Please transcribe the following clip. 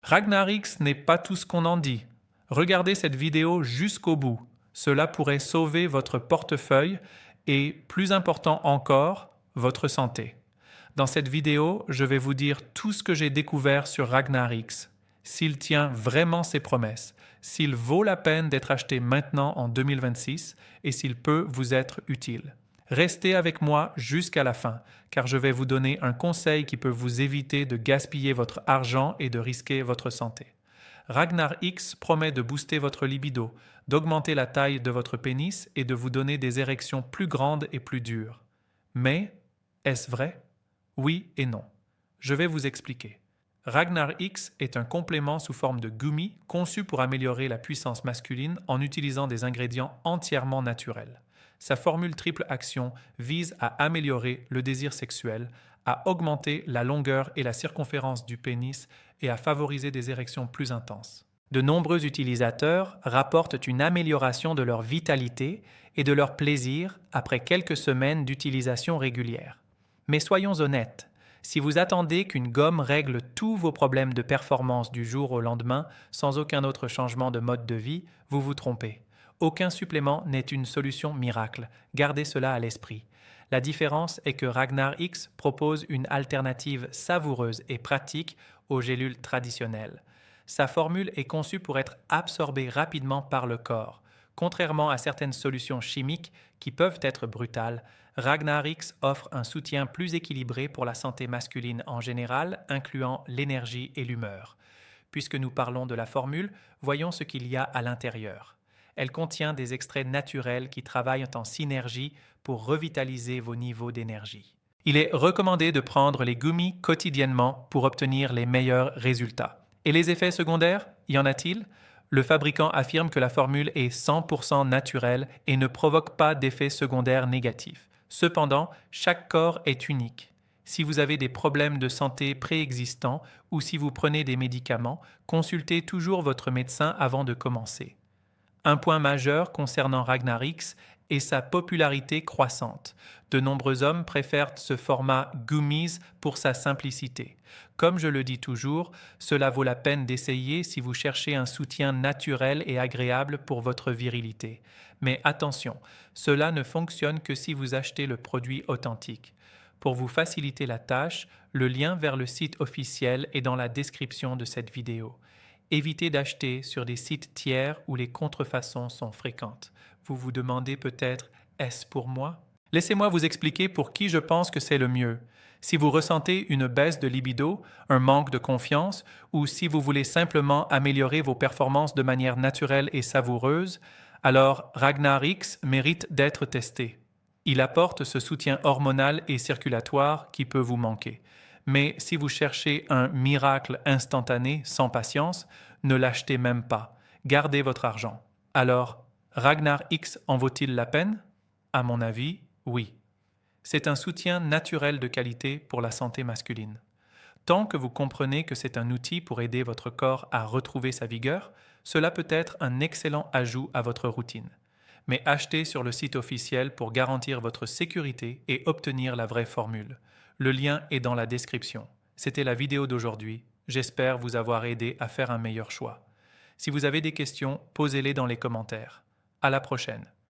Ragnar X n'est pas tout ce qu'on en dit. Regardez cette vidéo jusqu'au bout. Cela pourrait sauver votre portefeuille et, plus important encore, votre santé. Dans cette vidéo, je vais vous dire tout ce que j'ai découvert sur Ragnar X, s'il tient vraiment ses promesses, s'il vaut la peine d'être acheté maintenant en 2026 et s'il peut vous être utile. Restez avec moi jusqu'à la fin, car je vais vous donner un conseil qui peut vous éviter de gaspiller votre argent et de risquer votre santé. Ragnar X promet de booster votre libido, d'augmenter la taille de votre pénis et de vous donner des érections plus grandes et plus dures. Mais, est-ce vrai? Oui et non. Je vais vous expliquer. Ragnar X est un complément sous forme de gummy conçu pour améliorer la puissance masculine en utilisant des ingrédients entièrement naturels. Sa formule triple action vise à améliorer le désir sexuel, à augmenter la longueur et la circonférence du pénis et à favoriser des érections plus intenses. De nombreux utilisateurs rapportent une amélioration de leur vitalité et de leur plaisir après quelques semaines d'utilisation régulière. Mais soyons honnêtes, si vous attendez qu'une gomme règle tous vos problèmes de performance du jour au lendemain sans aucun autre changement de mode de vie, vous vous trompez. Aucun supplément n'est une solution miracle, gardez cela à l'esprit. La différence est que Ragnar X propose une alternative savoureuse et pratique aux gélules traditionnelles. Sa formule est conçue pour être absorbée rapidement par le corps. Contrairement à certaines solutions chimiques qui peuvent être brutales, Ragnar X offre un soutien plus équilibré pour la santé masculine en général, incluant l'énergie et l'humeur. Puisque nous parlons de la formule, voyons ce qu'il y a à l'intérieur. Elle contient des extraits naturels qui travaillent en synergie pour revitaliser vos niveaux d'énergie. Il est recommandé de prendre les gummies quotidiennement pour obtenir les meilleurs résultats. Et les effets secondaires, y en a-t-il? Le fabricant affirme que la formule est 100% naturelle et ne provoque pas d'effets secondaires négatifs. Cependant, chaque corps est unique. Si vous avez des problèmes de santé préexistants ou si vous prenez des médicaments, consultez toujours votre médecin avant de commencer. Un point majeur concernant Ragnar X est sa popularité croissante. De nombreux hommes préfèrent ce format gummies pour sa simplicité. Comme je le dis toujours, cela vaut la peine d'essayer si vous cherchez un soutien naturel et agréable pour votre virilité. Mais attention, cela ne fonctionne que si vous achetez le produit authentique. Pour vous faciliter la tâche, le lien vers le site officiel est dans la description de cette vidéo. Évitez d'acheter sur des sites tiers où les contrefaçons sont fréquentes. Vous vous demandez peut-être « est-ce pour moi ?» Laissez-moi vous expliquer pour qui je pense que c'est le mieux. Si vous ressentez une baisse de libido, un manque de confiance, ou si vous voulez simplement améliorer vos performances de manière naturelle et savoureuse, alors Ragnar X mérite d'être testé. Il apporte ce soutien hormonal et circulatoire qui peut vous manquer. Mais si vous cherchez un miracle instantané, sans patience, ne l'achetez même pas. Gardez votre argent. Alors, Ragnar X en vaut-il la peine? À mon avis, oui. C'est un soutien naturel de qualité pour la santé masculine. Tant que vous comprenez que c'est un outil pour aider votre corps à retrouver sa vigueur, cela peut être un excellent ajout à votre routine. Mais achetez sur le site officiel pour garantir votre sécurité et obtenir la vraie formule. Le lien est dans la description. C'était la vidéo d'aujourd'hui. J'espère vous avoir aidé à faire un meilleur choix. Si vous avez des questions, posez-les dans les commentaires. À la prochaine.